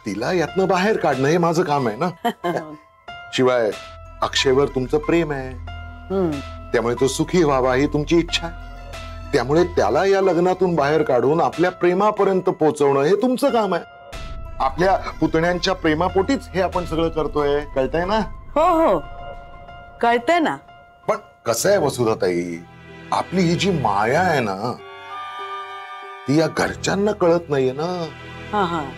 तिला यातनं बाहेर काढणं हे माझं काम आहे ना. शिवाय अक्षयवर तुमचं प्रेम आहे, त्यामुळे तो सुखी व्हावा ही तुमची इच्छा आहे. त्यामुळे त्याला या लग्नातून बाहेर काढून आपल्या प्रेमापर्यंत पोहोचवणं हे तुमचं काम आहे. आपल्या पुतण्यांच्या प्रेमापोटीच हे आपण सगळं करतोय. कळतंय ना? हो हो कळतंय ना. पण कसं आहे वसुधाताई, आपली ही जी माया आहे ना ती या घरच्यांना कळत नाहीये ना.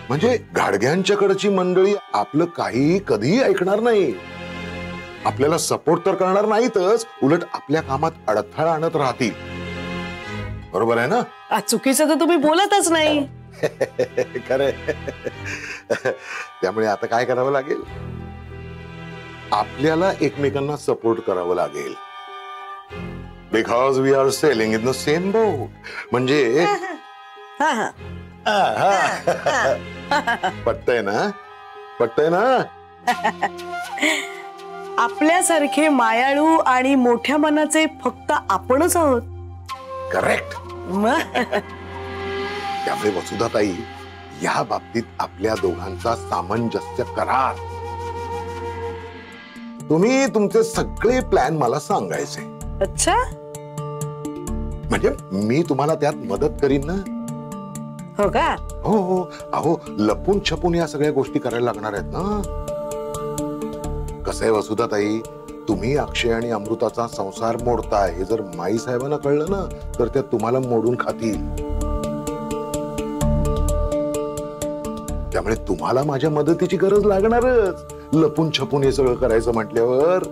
म्हणजे गाडग्यांच्याकडची मंडळी आपलं काहीही कधीही ऐकणार नाही. आपल्याला सपोर्ट तर करणार नाहीतच, उलट आपल्या कामात अडथळा आणत राहतील. बरोबर आहे ना? चुकीचं तर तुम्ही बोलतच नाही. खरंय. त्यामुळे आता काय करावं लागेल, आपल्याला एकमेकांना सपोर्ट करावं लागेल. Because we are sailing in the same boat. म्हणजे पटतंय ना? पटतंय ना? आपल्यासारखे मायाळू आणि मोठ्या मनाचे फक्त आपणच आहोत. करेक्ट. त्यामुळे वसुधाताई, या बाबतीत आपल्या दोघांचा सामंजस्य करार. तुम्ही तुमचे सगळे प्लॅन मला सांगायचे. अच्छा, म्हणजे मी तुम्हाला त्यात मदत करीन ना. हो का? हो हो. अहो, लपून छपून या सगळ्या गोष्टी करायला लागणार आहेत ना. कसं आहे वसुधाताई, तुम्ही अक्षय आणि अमृताचा संसार मोडताय हे जर माई साहेबांना कळलं ना तर त्या तुम्हाला मोडून खातील. त्यामुळे तुम्हाला माझ्या मदतीची गरज लागणारच, लपून छपून हे सगळं करायचं म्हटल्यावर.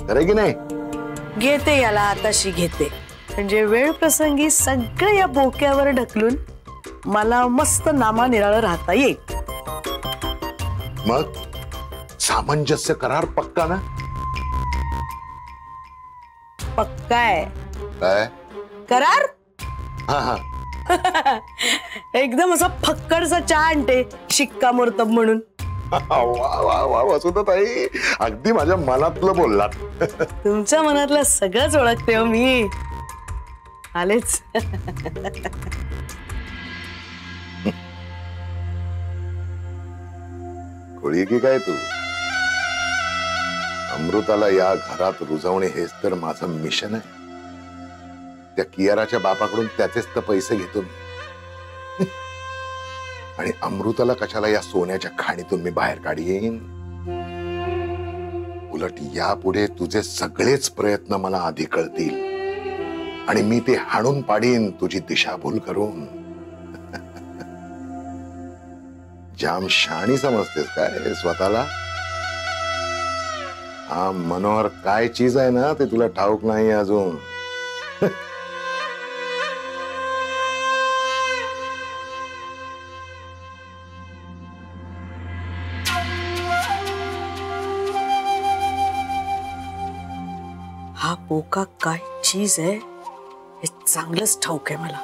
खरं की नाही? घेते याला आताशी घेते, म्हणजे वेळ प्रसंगी सगळं या बोक्यावर ढकलून मला मस्त नामा निराळं राहता येईल. मग सामंजस्य करार पक्का ना? पक्का आहे. काय करार? हा हा. एकदम असा फक्कडचा चहा आणते शिक्कामोर्तब म्हणून. वा वा वा वसुधाताई, अगदी माझ्या मनातलं बोललात. तुमच्या मनातलं सगळंच ओळखते हो मी. आलेच. खोळी की काय तू? अमृताला या घरात रुजवणे हेच तर माझं मिशन आहे. त्या कियाराच्या बापाकडून त्याचेच तर पैसे घेतो मी. आणि अमृताला कशाला या सोन्याच्या खाणीतून मी बाहेर काढीन. उलट यापुढे तुझे सगळेच प्रयत्न मला आधी कळतील आणि मी ते हाणून पाडीन तुझी दिशाभूल करून. जाम शाणी समजतेस काय स्वतःला? हा मनोहर काय चीज आहे ना ते तुला ठाऊक नाही अजून. हा बोका काय चीज आहे हे चांगलंच ठाऊक आहे मला.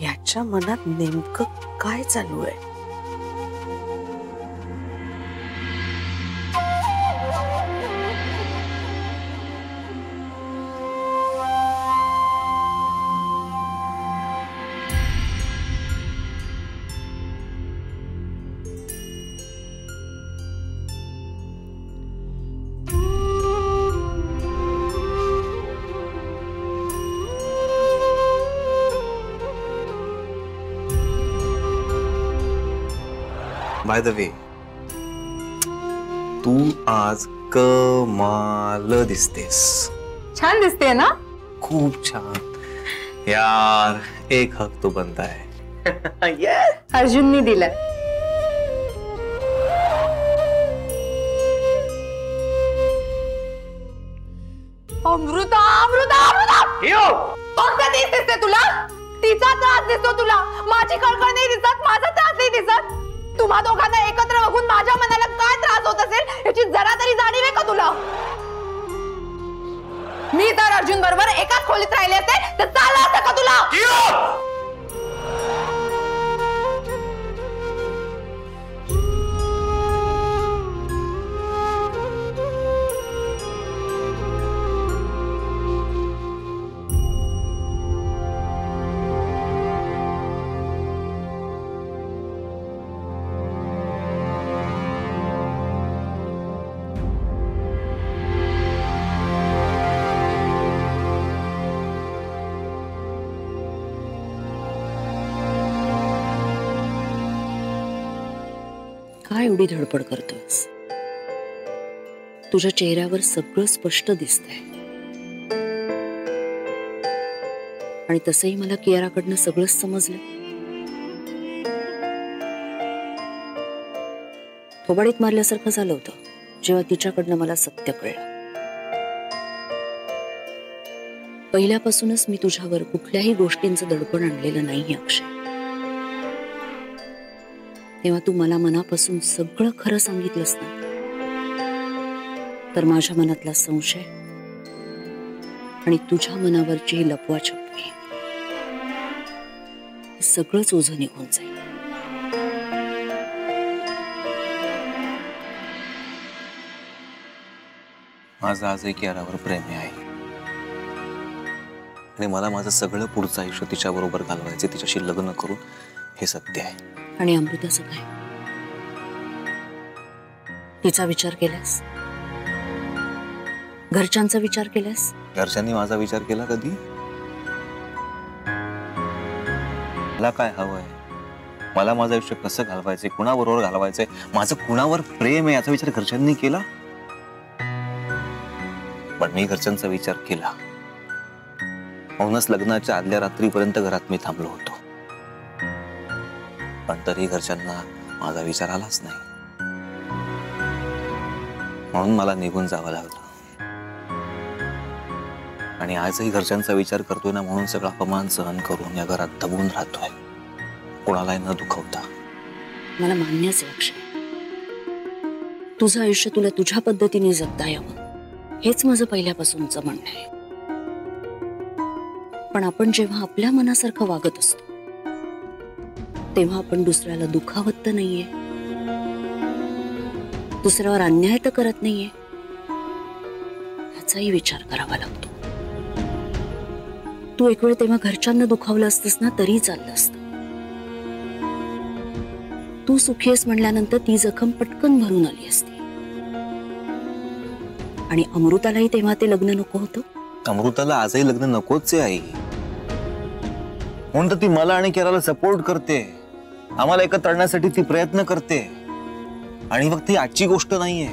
याच्या मनात नेमकं काय चालू आहे? बाय द वे, तू आज कमाल दिसतेस. छान दिसते ना? खूप छान यार. एक हक तो बनता है. अर्जुननी दिला. अमृता अमृता अमृता फक्त तीच दिसते तुला. तिचा त्रास दिसतो तुला, माझी कळकळ नाही दिसत, माझा त्रास नाही दिसत. तुम्हा दोघांना एकत्र बघून माझ्या मनाला काय त्रास होत असेल याची जरा तरी जाणीव आहे का तुला? मी तर अर्जुन बरोबर एकाच खोलीत राहिले असते तर चाललं असतं का तुला? का एवढी धडपड करतोयस? तुझ्या चेहऱ्यावर सगळं स्पष्ट दिसतंय. आणि तसंही मला कियाराकडनं सगळंच समजलं. थोबाडीत मारल्यासारखं झालं होतं जेव्हा तिच्याकडनं मला सत्य कळलं. पहिल्यापासूनच मी तुझ्यावर कुठल्याही गोष्टींचं दडपण आणलेलं नाही अक्षय. तेव्हा तू मला मनापासून सगळं खरं सांगितलंस ना, तर माझ्या मनातला संशय आणि तुझ्या मनावरची ही लपवाछपवी हे सगळंच ओझं निघून जाईल. माझं आजही कियारावर प्रेम आहे आणि मला माझं सगळं पुढचं आयुष्य तिच्याबरोबर घालवायचे, तिच्याशी लग्न करून, हे सत्य आहे. आणि अमृताचं काय? तिचा विचार केलास? घरच्यांचा विचार केलास? घरच्यांनी माझा विचार केला कधी? मला काय हवंय, मला माझं आयुष्य कसं घालवायचंय, कुणाबरोबर घालवायचंय, माझं कुणावर प्रेम आहे याचा विचार घरच्यांनी केला? पण मी घरच्यांचा विचार केला, म्हणूनच लग्नाच्या आदल्या रात्रीपर्यंत घरात मी थांबलो होतो. पण तरी घरच्यांना माझा विचार आलाच नाही, म्हणून मला निघून जावं लागलं. आणि आजही घरच्यांचा विचार करतोय ना, म्हणून सगळा अपमान सहन करून या घरात दबून राहतोय, कोणालाही न दुखवता. मला मान्यच आहे अक्षय, तुझं आयुष्य तुला तुझ्या पद्धतीने जगता यावं हेच माझं पहिल्यापासूनचं म्हणणं आहे. पण आपण जेव्हा आपल्या मनासारखं वागत असतो तेव्हा आपण दुसऱ्याला दुखावत तर नाहीये, दुसऱ्यावर अन्याय तर करत नाहीये, ह्याचाही विचार करावा लागतो. तू एक वेळ तेव्हा घरच्यांना दुखावलं असतंस ना तरी चाललं असतं. तू सुखी आहेस म्हणल्यानंतर ती जखम पटकन भरून आली असती. आणि अमृतालाही तेव्हा ते लग्न नको होतं. अमृताला आजही लग्न नकोच आहे आई, म्हणून तर ती मला आणि कियाराला सपोर्ट करते, आम्हाला एकत्र आणण्यासाठी ती प्रयत्न करते. आणि फक्त ही आजची गोष्ट नाहीये,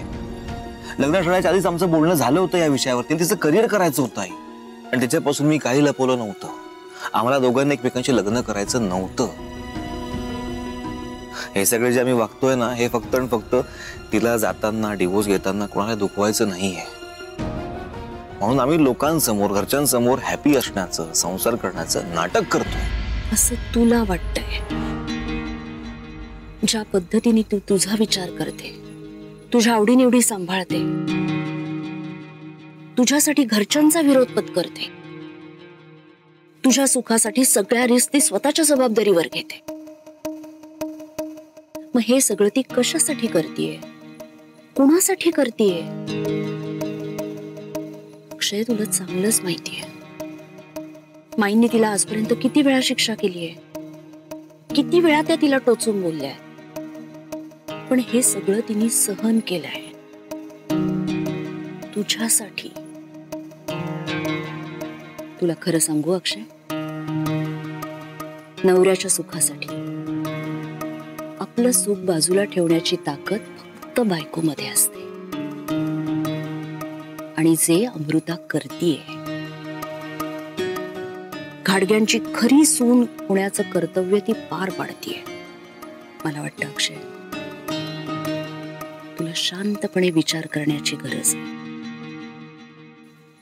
लग्न ठरण्याच्या आधीच आमचं बोलणं झालं होतं या विषयावरती. तिचं करिअर करायचं होतं आई, आणि त्याच्यापासून मी काही लपवलं नव्हतं. आम्हाला दोघांनी एकमेकांशी लग्न करायचं नव्हतं. हे सगळे जे आम्ही वागतोय ना, हे फक्त आणि फक्त तिला जाताना, डिवोर्स घेताना कोणाला दुखवायचं नाहीये. म्हणून आम्ही लोकांसमोर, घरच्यांसमोर हॅपी असण्याचं, संसार करण्याचं नाटक करतोय. असं तुला वाटतंय? ज्या पद्धतीने तू तुझा विचार करते, तुझ्या आवडीनिवडी सांभाळते, तुझ्यासाठी घरच्यांचा विरोध पत्करते, तुझ्या सुखासाठी सगळ्या रिस्क ती स्वतःच्या जबाबदारीवर घेते, मग हे सगळं ती कशासाठी करतीये, कुणासाठी करतीये? अक्षय, तुला चांगलंच माहितीये माईंनी तिला आजपर्यंत किती वेळा शिक्षा केलीये, किती वेळा त्या तिला टोचून बोलल्या, पण हे सगळं तिने सहन केलंय तुझ्यासाठी. तुला खरं सांगू अक्षय, नवऱ्याच्या सुखासाठी आपलं सुख बाजूला ठेवण्याची ताकद फक्त बायकोमध्ये असते. आणि जे अमृता करतीये, घाडग्यांची खरी सून होण्याचं कर्तव्य ती पार पाडतीये. मला वाटतं अक्षय, तुला शांतपणे विचार करण्याची गरज आहे,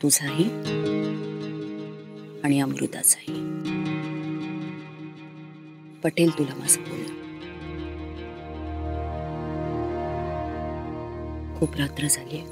तुझाही आणि अमृताचाही. पटेल तुला माझं बोलणं. खूप रात्र झालीये.